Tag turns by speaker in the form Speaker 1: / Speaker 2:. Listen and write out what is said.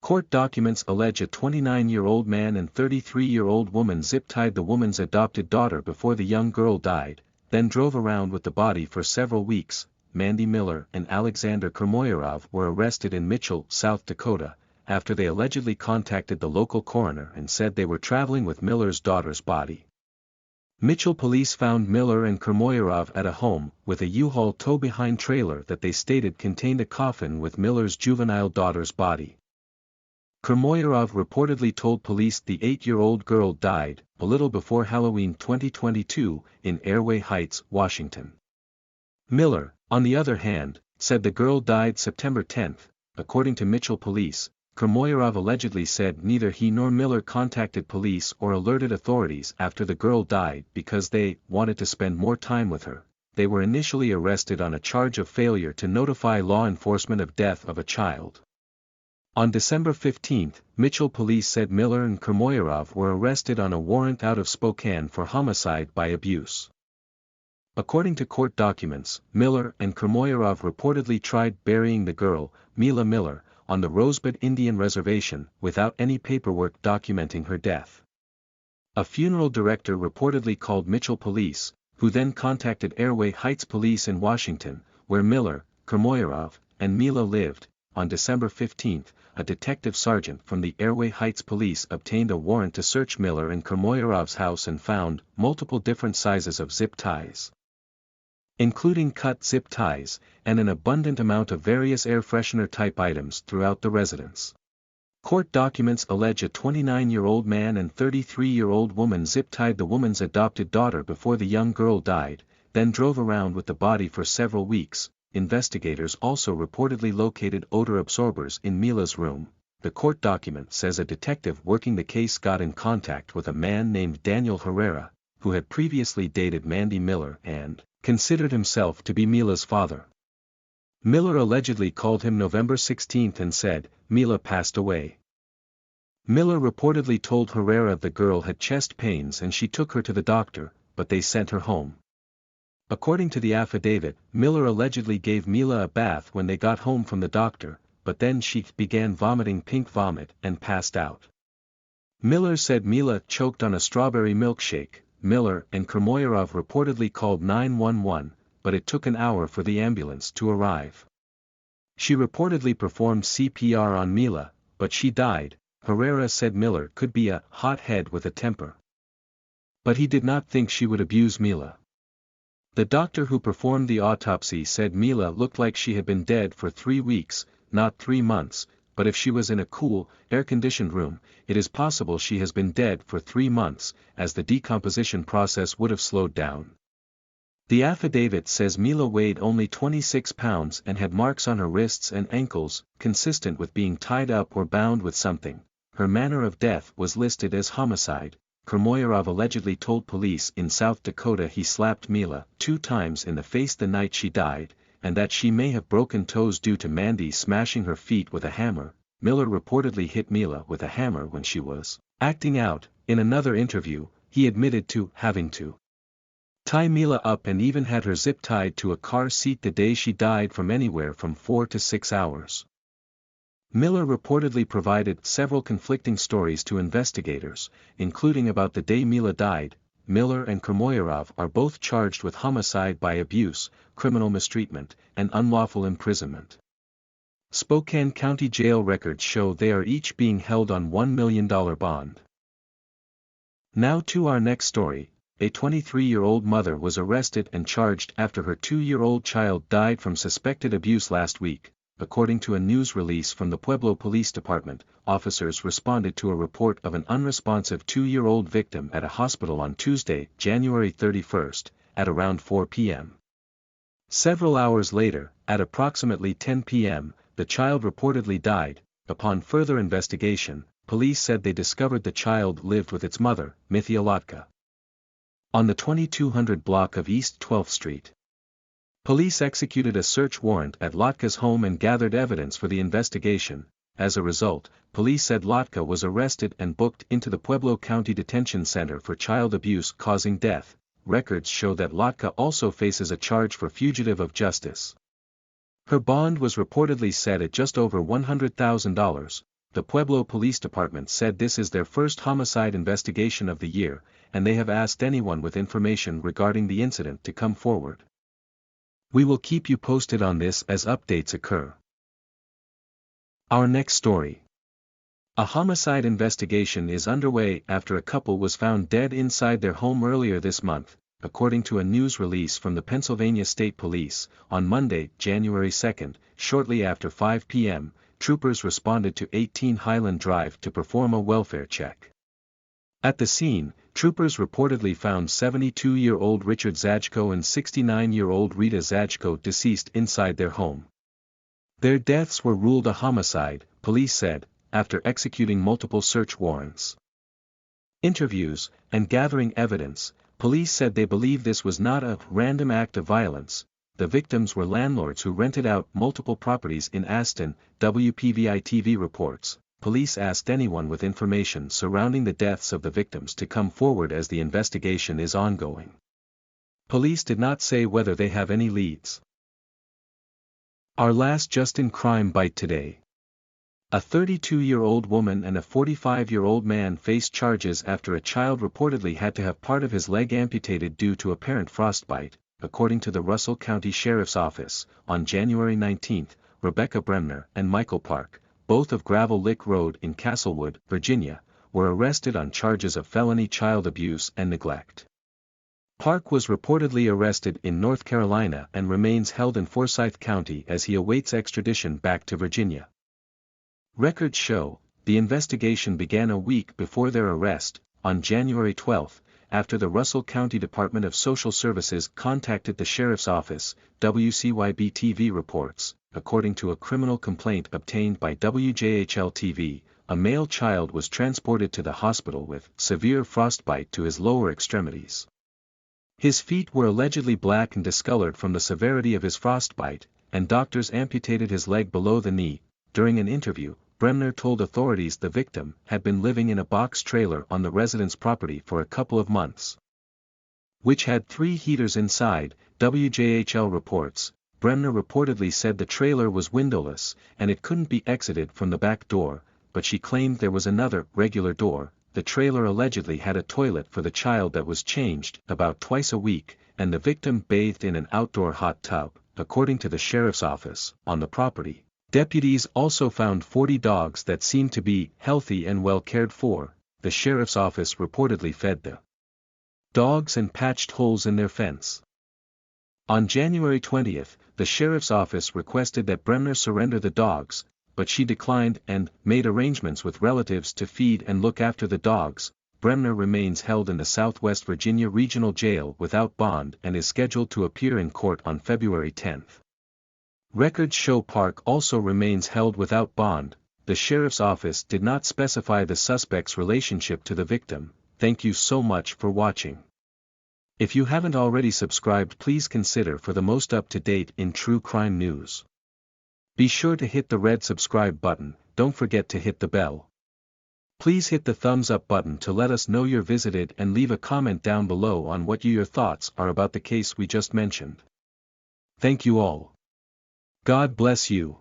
Speaker 1: Court documents allege a 29-year-old man and 33-year-old woman zip-tied the woman's adopted daughter before the young girl died, then drove around with the body for several weeks. Mandy Miller and Alexander Kermoyarov were arrested in Mitchell, South Dakota, after they allegedly contacted the local coroner and said they were traveling with Miller's daughter's body. Mitchell police found Miller and Kermoyarov at a home with a Uhaul tow-behind trailer that they stated contained a coffin with Miller's juvenile daughter's body. Kermoyarov reportedly told police the 8-year-old girl died a little before Halloween 2022 in Airway Heights, Washington. Miller, on the other hand, said the girl died September 10. According to Mitchell police, Kermoyarov allegedly said neither he nor Miller contacted police or alerted authorities after the girl died because they wanted to spend more time with her. They were initially arrested on a charge of failure to notify law enforcement of death of a child. On December 15, Mitchell police said Miller and Kermoyarov were arrested on a warrant out of Spokane for homicide by abuse. According to court documents, Miller and Kermoyarov reportedly tried burying the girl, Mila Miller, on the Rosebud Indian Reservation without any paperwork documenting her death. A funeral director reportedly called Mitchell police, who then contacted Airway Heights police in Washington, where Miller, Kermoyarov, and Mila lived. On December 15, a detective sergeant from the Airway Heights police obtained a warrant to search Miller and Kermoyarov's house and found multiple different sizes of zip ties, including cut zip ties, and an abundant amount of various air freshener type items throughout the residence. Court documents allege a 29-year-old man and 33-year-old woman zip-tied the woman's adopted daughter before the young girl died, then drove around with the body for several weeks. Investigators also reportedly located odor absorbers in Mila's room. The court document says a detective working the case got in contact with a man named Daniel Herrera, who had previously dated Mandy Miller and considered himself to be Mila's father. Miller allegedly called him November 16 and said, "Mila passed away." Miller reportedly told Herrera the girl had chest pains and she took her to the doctor, but they sent her home. According to the affidavit, Miller allegedly gave Mila a bath when they got home from the doctor, but then she began vomiting pink vomit and passed out. Miller said Mila choked on a strawberry milkshake. Miller and Kermoyarov reportedly called 911, but it took an hour for the ambulance to arrive. She reportedly performed CPR on Mila, but she died. Herrera said Miller could be a hothead with a temper, but he did not think she would abuse Mila. The doctor who performed the autopsy said Mila looked like she had been dead for 3 weeks, not 3 months, but if she was in a cool, air-conditioned room, it is possible she has been dead for 3 months, as the decomposition process would have slowed down. The affidavit says Mila weighed only 26 pounds and had marks on her wrists and ankles, consistent with being tied up or bound with something. Her manner of death was listed as homicide. Kermoyarov allegedly told police in South Dakota he slapped Mila 2 times in the face the night she died, and that she may have broken toes due to Mandy smashing her feet with a hammer. Miller reportedly hit Mila with a hammer when she was acting out. In another interview, he admitted to having to tie Mila up and even had her zip tied to a car seat the day she died from anywhere from 4 to 6 hours. Miller reportedly provided several conflicting stories to investigators, including about the day Mila died. Miller and Kermoyarov are both charged with homicide by abuse, criminal mistreatment, and unlawful imprisonment. Spokane County Jail records show they are each being held on $1 million bond. Now to our next story. A 23-year-old mother was arrested and charged after her 2-year-old child died from suspected abuse last week. According to a news release from the Pueblo Police Department, officers responded to a report of an unresponsive 2-year-old victim at a hospital on Tuesday, January 31, at around 4 p.m. Several hours later, at approximately 10 p.m., the child reportedly died. Upon further investigation, police said they discovered the child lived with its mother, Mithya Lotka, on the 2200 block of East 12th Street. Police executed a search warrant at Lotka's home and gathered evidence for the investigation. As a result, police said Lotka was arrested and booked into the Pueblo County Detention Center for child abuse causing death. Records show that Lotka also faces a charge for fugitive of justice. Her bond was reportedly set at just over $100,000. the Pueblo Police Department said this is their first homicide investigation of the year, and they have asked anyone with information regarding the incident to come forward. We will keep you posted on this as updates occur. Our next story. A homicide investigation is underway after a couple was found dead inside their home earlier this month, according to a news release from the Pennsylvania State Police. On Monday, January 2, shortly after 5 p.m., troopers responded to 18 Highland Drive to perform a welfare check. At the scene, troopers reportedly found 72-year-old Richard Zajko and 69-year-old Rita Zajko deceased inside their home. Their deaths were ruled a homicide, police said, after executing multiple search warrants. Interviews, and gathering evidence, police said they believe this was not a random act of violence. The victims were landlords who rented out multiple properties in Aston, WPVI-TV reports. Police asked anyone with information surrounding the deaths of the victims to come forward as the investigation is ongoing. Police did not say whether they have any leads. Our last Just-in Crime bite today. A 32-year-old woman and a 45-year-old man faced charges after a child reportedly had to have part of his leg amputated due to apparent frostbite, according to the Russell County Sheriff's Office. On January 19, Rebecca Bremner and Michael Park, both of Gravel Lick Road in Castlewood, Virginia, were arrested on charges of felony child abuse and neglect. Park was reportedly arrested in North Carolina and remains held in Forsyth County as he awaits extradition back to Virginia. Records show, the investigation began a week before their arrest, on January 12, after the Russell County Department of Social Services contacted the Sheriff's Office. WCYB-TV reports, according to a criminal complaint obtained by WJHL-TV, a male child was transported to the hospital with severe frostbite to his lower extremities. His feet were allegedly black and discolored from the severity of his frostbite, and doctors amputated his leg below the knee. During an interview, Bremner told authorities the victim had been living in a box trailer on the resident's property for a couple of months, which had 3 heaters inside. WJHL reports, Bremner reportedly said the trailer was windowless and it couldn't be exited from the back door, but she claimed there was another, regular door. The trailer allegedly had a toilet for the child that was changed about twice a week, and the victim bathed in an outdoor hot tub, according to the Sheriff's Office. On the property, deputies also found 40 dogs that seemed to be healthy and well cared for. The Sheriff's Office reportedly fed the dogs and patched holes in their fence. On January 20, the Sheriff's Office requested that Bremner surrender the dogs, but she declined and made arrangements with relatives to feed and look after the dogs. Bremner remains held in the Southwest Virginia Regional Jail without bond and is scheduled to appear in court on February 10. Records show Park also remains held without bond. The Sheriff's Office did not specify the suspect's relationship to the victim. Thank you so much for watching. If you haven't already subscribed, please consider for the most up-to-date in true crime news. Be sure to hit the red subscribe button, don't forget to hit the bell. Please hit the thumbs up button to let us know you're visited and leave a comment down below on what your thoughts are about the case we just mentioned. Thank you all. God bless you.